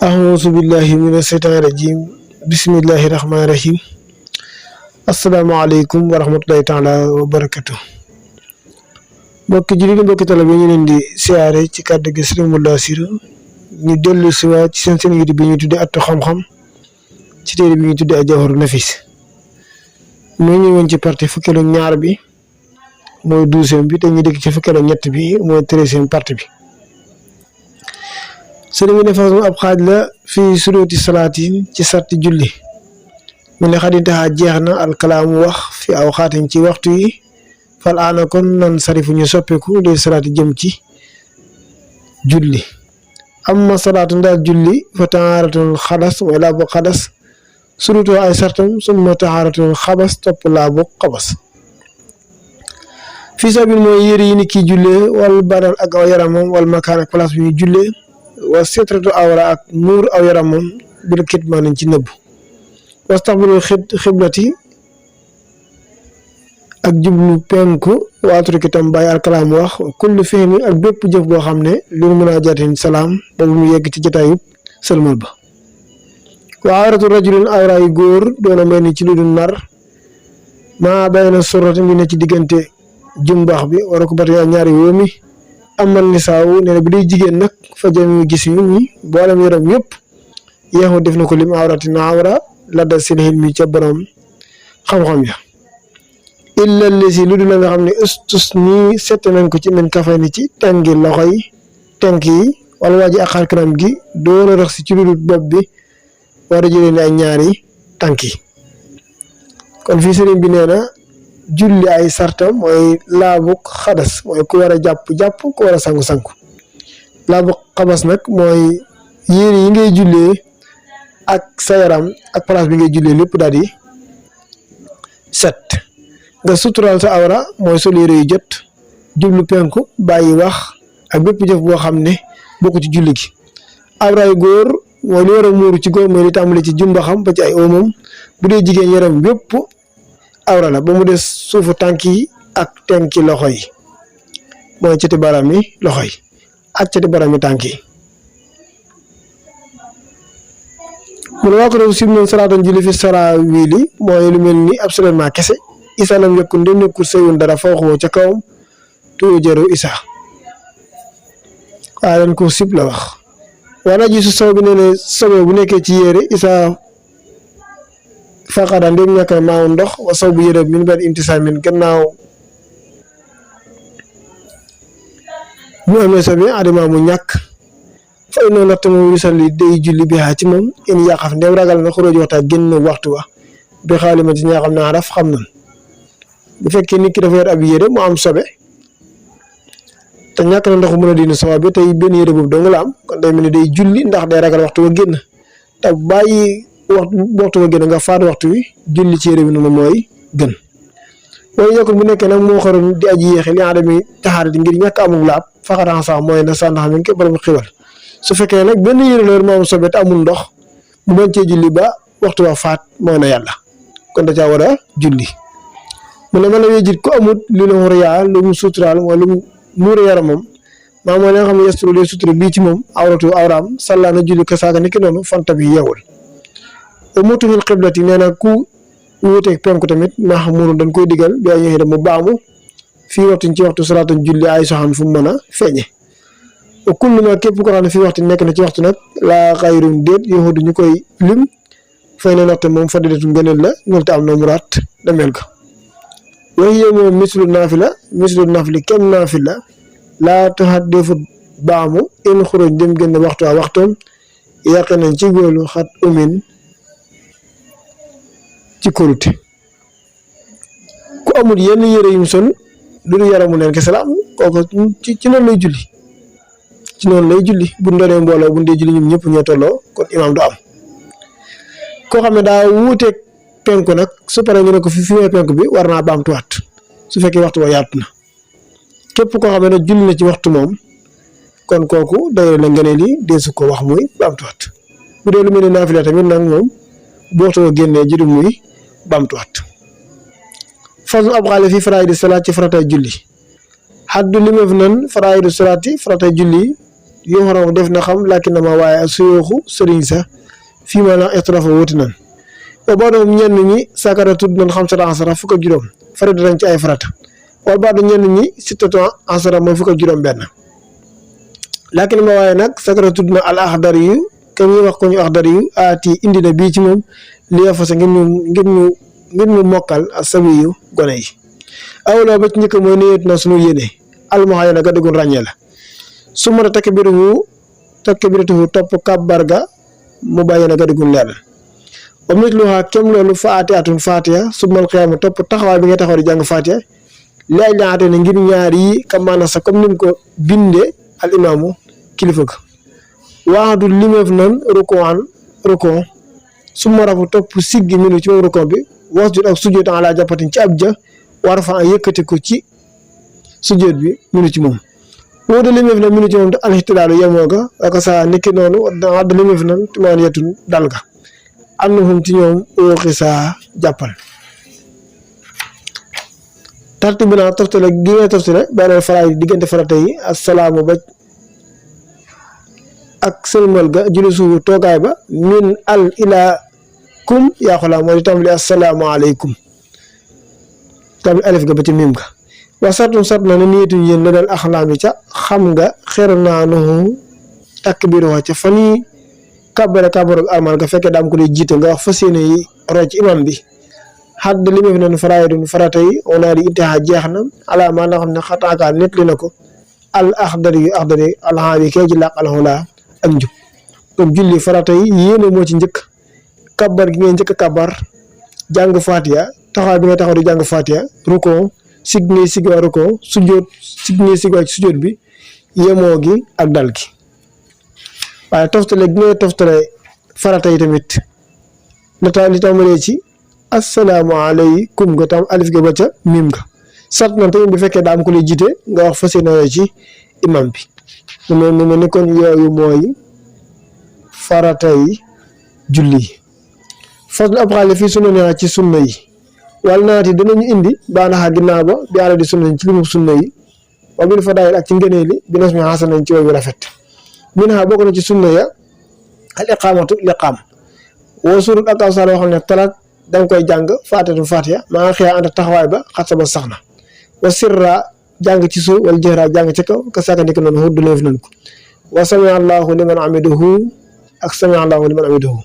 أعوذ بالله من الشيطان الرجيم بسم الله الرحمن الرحيم السلام عليكم ورحمة الله تعالى وبركاته mbokki jullit yi mbokki talib yi ñu leen di siyaare ci kàddu gi Sëriñ Moula Sir ñu dellu si waat ci seen yidi bi ñu tuddee Atu Xam-Xam ci téere bi ñu tuddee Al-Jawharu Nafis moo ñëwoon ci partie fukkeelu ñaar bi mooy 12e bi te ñu dégg ci fukkeelu ñett bi mooy 13e partie bi sëriñ bi ne façon ab xaaj la fii suruti salaatin ci sarti julli mu ne xadintaxaa jeex na alkalaamu wax fi aw xaatin ci waxtu yi fal aana kon nan sarifu ñu soppeeku de salaati jëm ci julli amma salaatu ndaal julli fa tahaaratul xadas mooy laabu xadas surutoo ay sartam summa tahaaratul xabas topp laabu xabas fii sabil mooy yëri yi ni kii jullee wal badal ak aw yaramam wal makaan ak place bi ñu jullee wa setratu awra ak muur aw yaramam bil kitmaan nañ ci nëbb wastaxbilu xiblati ak jublu penku waaturki tam bàyyi alkalaam wax kullu fihmi ak bépp jëf boo xam ne lu mën a jaatin salaam ba mu yegg ci jotaayub sëlmal ba wa awratu rajulin awra yu góor doona mel ni ci lu dul nar maa bayna surrati mi ne ci diggante jumbax bi wara ko bata ñaari wóomi amal nisaawu nee na bu dee jigéen nag fa jami gis yu ñi boolem yaram yëpp yeexu def na ko lim awrati na awra la da seen xil mi ca borom xam-xam ya illa lesi lu dul la nga xam ne ustus nii sette nañ ko ci men kafay ni ci tàngi loxo yi tànk yi wala waa ji ak xar kanam gi doona rax si ci lu dul bopp bi war a jëlee ni ay ñaari tànk yi kon fii sëriñ bi nee na julli ay sartam mooy laabu xadas mooy ku war a jàpp ku war a sangu laabu xabas nag mooy yére yi ngay jullee ak sa yaram ak place bi ngay jullee lépp daal di set nga suturaal sa awra mooy sol yére yu jot jublu penku bàyyi wax ak bépp jëf boo xam ne bokku ci julli gi awra yu góor mooy li war a muuru ci góor mooy li tàmbali ci jumbaxam ba ci ay oomam bu dee jigéen yaram bépp awra la ba mu des suufu tànk yi ak tenki loxo yi mooy cati baram yi loxo yi ak cati baram yi tànk yi mu ne waa ko doon sim noon salaatan julli fi sara wiili mooy lu mel ni absolument kese isa lam yëkkun ndem nekkul sëyun dara fa waxoo ca kawam tuyo jëru isa waaye dañ ko sib la wax waana ji su saw bi nee ne sobe bu nekkee ci yére isa faqada ndem ñàkk na maamu ndox wa saw bu yére min ban imtisaamin gannaaw mu amee sobe adama mu ñàkk fay noonu natt moom yusalli day julli bi ci moom in yàqaf ndem ragal na xuróoji waxtaa génn waxtu wa bi xaalima ci ñaa xam naa raf xam nan bu fekkee nit ki dafa yor ab yére mu am sobe te ñàkk na ndox mën a dindi sobe bi tey benn yére boobu dong la am kon day mel ni day julli ndax day ragal waxtu wa génn te bàyyi waxtu wa génn nga faat waxtu wi julli ci yére bi noonu mooy gën wala yokkul bu nekkee nag moo xaroon di aji yéexe li adami taxaarati ngir ñàkk amul laab faxaran sax mooy na sax ndax mi képp borom xiwal su fekkee nag benn yére loolu moo am sobe te amul ndox mu bañ cee julli ba waxtu wa faat mooy na yàlla kon da caa war a julli mu ne mën na wéy jit ku amut li la xoriyaa lu mu suturaal mooy lu mu muur yaramam maa mooy li nga xam ne yesturu lee sutura bii ci moom awratu awraam sàllaa na julli ka saaga ni ki noonu fanta bi yeewul ba mutu fil xiblati nee na ku wuuteeg penku tamit maax munu dañ koy digal bi ay ñëwee mu baamu fii waxtuñ ci waxtu salaatuñ julli ay soxan fu mu mën a feeñe kullu ma képp ko xam ne fii waxtu nekk na ci waxtu nag laa xayrun déet yoxudu ñu koy lim fay na waxtu moom fadilatum gëneel la ñol te am na muraat demeel ko wax yé moom mislu naafila kem naafila laa taxat defut baamu in xuruj dem génn waxtu waa waxtoom yàqe nañ ci góolu xat umin ci korute ku amul yenn yére yum sol lu dul yaramu neen kese la am kooku ci noonu lay julli bu ndonee mbooloo bu ndee julli ñoom ñëpp ñoo tolloo kon imaam du am koo xam ne daa wuuteeg penku nag su paree ñu ne ko fi mooy penku bi war naa baamtuwaat su fekkee waxtu wa yaatu na képp koo xam ne nag julli na ci waxtu moom kon kooku day la ngëneel yi deesu ko wax muy baamtuwaat bu dee lu mel ne naafila tamit nag moom bu waxtu wa génnee jëru muy baamtuwaat fasu ab xaale fii faraayidu salaat ci faratay julli xaddu limeef nan faraayidu salaati faratay julli yoo xaraw def na xam laakin na ma waaye ak suyooxu sëriñ sa fii ma la itrafa wuti nan wa boo doom ñenn ñi sakara tudd nañ xam sata ansara fukk ak juróom farata dañ ci ay farata wala baa doom ñenn ñi sittatu ansara mooy fukk ak juróom benn laakin na ma waaye nag sakara tudd na al axdar yu kam ñuy wax ko ñu axdar yu aati indi na bii ci moom li fasa ngir ñu mokkal ak sabi yu gone yi awla ba ci njëkk mooy niyet na sunu yéene almuhayana ga dëggun ràññee la su mën a takbiratuhu topp kàbbar ga mu bàyyi na ga dëggun leer la ba mit lu xaa kem loolu faatihatun faatiha su mal xiyaama topp taxawaay bi nga taxaw di jàng faatiha laaj laate ne ngir ñaar yi kamaana sa comme nim ko binde al imaamu kilifa ga waxadu limeef nan rukon su ma rafu topp siggi minu ci moom rukon bi wasjud ak sujjóot ala jàppatin ci ab ja war fa yëkkati ko ci sujjóot bi minu ci moom woo da limeef na minu ci moom te alxitidaalu yemoo ga waka sa niki noonu wax da limeef nan tumaan yetun dal ga am na xum ci ñoom ooxi saa jàppal tarti bi naa toftale gi ngay toftale beneen faraay diggante farata yi assalaamu ba ak sëlmal ga julli suufu toogaay ba min al ila kum yaa xolaa moo di tàmbali assalaamu aleykum tàmbali alif ga ba ci mim ga wax sartum sart na ne niyetuñ yéen la dal axlaam yi ca xam nga xeer naa nu takbiir wax ca fan yi kàbbare kàbbaru armal nga fekkee daam ko di jiite nga wax fas yéene yi roy ci imam bi xadd li mu fi noonu faraayidun farata yi onaa di intihaa jeex na ala maa nga xam ne xataakaa net li na ko al axdari alxam yi kee ji làq alxulaa ak njub comme julli farata yi yéene moo ci njëkk kabbar gi ngay njëkk kabbar jàng fatiha taxaw bi nga taxaw di jàng fatiha rukon sig ngay sig waa rukon sujjóot sig ngay sig waa ci sujjóot bi yemoo gi ak dal gi waaye toftale gi ngay toftale farata yi tamit li tàmbalee ci assalaamu aleykum nga tam alif ga ba ca mim nga sart na tamit bu fekkee daa am ko lay jiite nga wax fas yéene ci imam bi mu mel ni kon yooyu mooy farata yi julli faslu ab xaale fii sunna neexa ci sunna yi wàll naati danañu indi baanaxa ginnaaw ba bi àla di sunna ci limu sunna yi wa bil fadaayil ak ci ngënee li bi nas mi xasan nañ ci woyu rafet min xa bokk na ci sunna ya al iqaamatu liqaam woo surut ak aw saar yoo xam ne talaat danga koy jàng faatatu faatiya maa nga xiyaa ànd ak taxawaay ba xat sa ba sax na wa sirra jàng ci suuf wala jëhra jàng ci kaw ka saaka ndikk noonu xudd leef nañ ko wa sami allahu liman amidahu ak sami allahu liman amidahu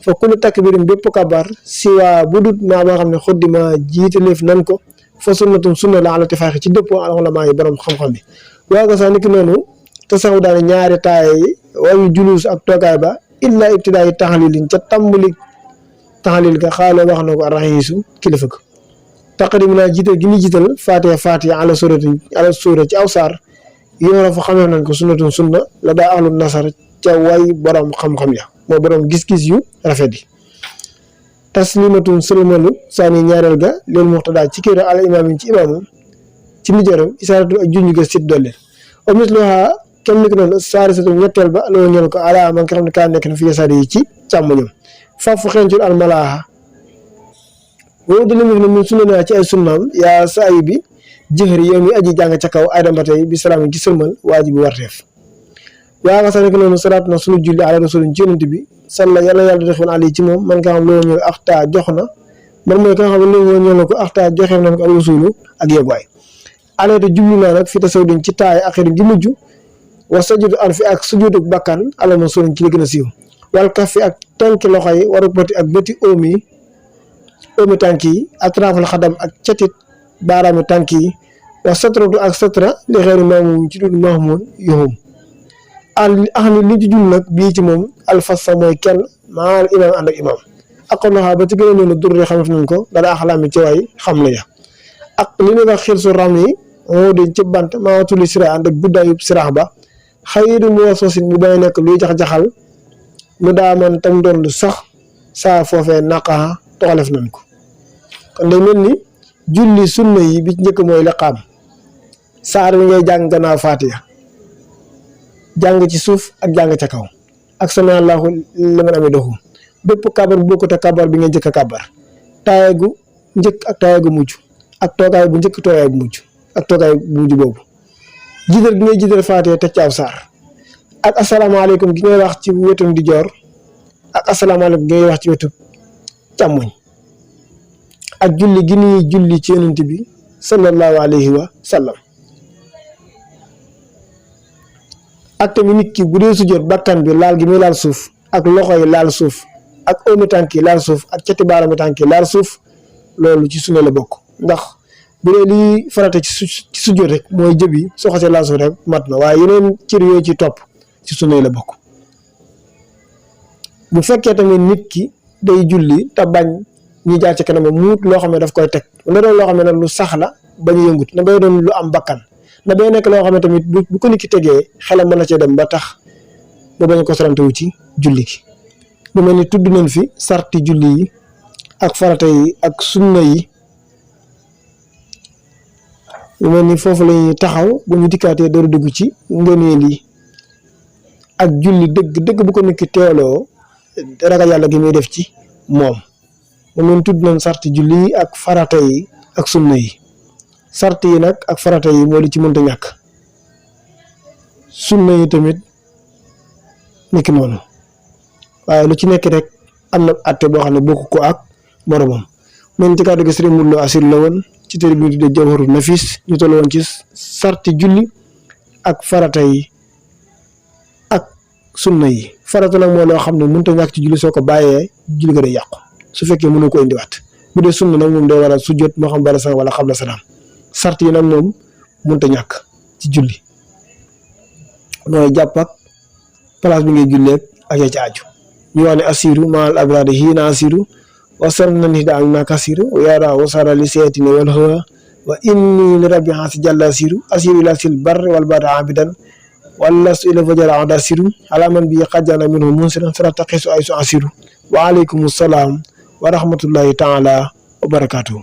fa kullu takbirin bépp kabar siwaa bu dut maa ba xam ne xuddima jiite leef nan ko fa sunnatum sunna la ala tifaaxi ci dëppoo alamaa yi borom xam-xam bi waa ka sax ndikk noonu te saxu daane ñaari taaye yi wayu julus ak toogaay ba illa ibtidaa yi taxalilin ca tàmbali taxalil ga xaaloo wax na ko arraxiisu kilifa ko taqdim naa jiital gi muy jiital fatiha ala sura ci aw saar yoora fa xamee nañ ko sunnatun sunna la daa ahlu nasar ca way borom xam-xam ya moo borom gis-gis yu rafet yi taslimatun sëlmalu saani ñaareel ga loolu muxtadaa ci kéera ala imaam yi ci imaamu ci nijaram isaaratu ak junj ga sit dolli omis loxaa kenn ni ko noonu saarisatu ñetteel ba loolu ñeel ko ala man nga xam ne kaa nekk na fi yasaari yi ci càmmoñam faafu xencul almalaaha woo dina mu ne mun sunna naa ci ay sunnaam yaa saayi bi jëxëri yow mi aji jàng ca kaw ay damba tey bi salaam ci sëlmal waajibi warteef waa nga sax ne ko noonu salaat na sunu julli ala rasulin ci yonent bi salla yàlla yàlla def woon ali ci moom man nga xam loolu ñëw axtaa jox na man mooy ka nga xam ne loolu ñëw na ko axtaa joxe nañ ko al wasulu ak yegwaay aleete jublu naa nag fi tasaw din ci taay axirin ji mujj wa sajudu an fi ak sujudu bakkan ala ma soriñ ci li gën a siiw wal kaf fi ak tànki loxo yi waru bëti ak bëti óomi tànk yi atraafal xadam ak catit baaraami tànk yi wa satratu ak satra li xeeri maamuum ci dul maamuun yoxum axni li ci jul nag bii ci moom alfassa mooy kenn maal imaam ànd ak imaam ak loxo ba ci gën a noonu durri xamef nañ ko dara axlaami ci waay xam la ya ak li ñu wax xil su ram yi moo di ci bant maa tulli sira ànd ak guddaayub siraax ba xayri mu wa sosin bu bay nekk luy jax-jaxal mu daa man tam doon lu sax saa foofee naqaa toxalef nañ ko kon day mel ni julli sunna yi bi ci njëkk mooy liqaam saar bi ngay jàng gannaaw faatiha jàng ci suuf ak jàng ca kaw ak sami allahu liman hamidahu bépp kabar bu bokkut ak kabar bi ngay njëkk a kabar taaya gu njëkk ak taaya gu mujj ak toogaay bu njëkk toogaay bu mujj ak toogaay bu mujj boobu jiital bi ngay jiital faatiha teg ci aw saar ak asalaamaaleykum gi ngay wax ci wetu ndijoor ak asalaamaaleykum gi ngay wax ci wetu càmmoñ ak julli gi ñuy julli ci yonent bi sallallahu alayhi wa sallam ak tamit nit ki bu dee sujjóot bakkan bi laal gi muy laal suuf ak loxo yi laal suuf ak óomi tànk yi laal suuf ak cati baaraami tànk yi laal suuf loolu ci sunna la bokk ndax bu dee lii farata ci sujjóot rek mooy jëb yi soo xasee laal suuf rek mat na waaye yeneen cër yooyu ci topp ci sunna la bokk. bu fekkee tamit nit ki day julli te bañ ñu jaar ci kanam muut loo xam ne daf koy teg na doon loo xam ne nag lu sax la bañ a yëngut na bay doon lu am bakkan na bay nekk loo xam ne tamit bu ko nit ki tegee xelam mën na cee dem ba tax ba bañ ko sarantewu ci julli gi. lu mel ni tudd nañ fi sarti julli yi ak farata yi ak sunna yi lu mel ni foofu lañuy taxaw bu ñu dikkaatee door dugg ci ngëneel yi ak julli dëgg bu ko nit ki teeloo ragal yàlla gi muy def ci moom moom tudd nañ sarti julli yi ak farata yi ak sunna yi. sart yi nag ak farata yi moo li ci mënta ñàkk sunna yi tamit nekk noonu waaye lu ci nekk rek am na atte boo xam ne bokk ko ak moromam. man ci kàddu gi Sëriñ Modou Lo Assir la woon ci téere bi ñu tuddee Jawharun Nafis ñu toll woon ci sarti julli ak farata yi ak sunna yi. farata nag moo loo xam ne mënta ñàkk ci julli soo ko bàyyee julli ga day yàqu su fekkee mënu ko indiwaat bu dee sunna nag moom day war a sujjóot moo xam bala salaam wala xabla salaam. sart yi nag moom mënut a ñàkk ci julli mooy jàpp ak place bi ngay jullee ak ya ci aju ñu wax ne asiru maal abradi hiina asiru wasar na ni daa ma kasiru yaara wasara li seetine wal hawa wa inni li rabbi hansi jalla asiru ila sil bar wal bada abidan wala su ila fajara ada asiru ala man bi qajjana minhu munsiran sara taqisu aysu asiru wa alaykum salaam wa rahmatullahi taala wa barakatuh.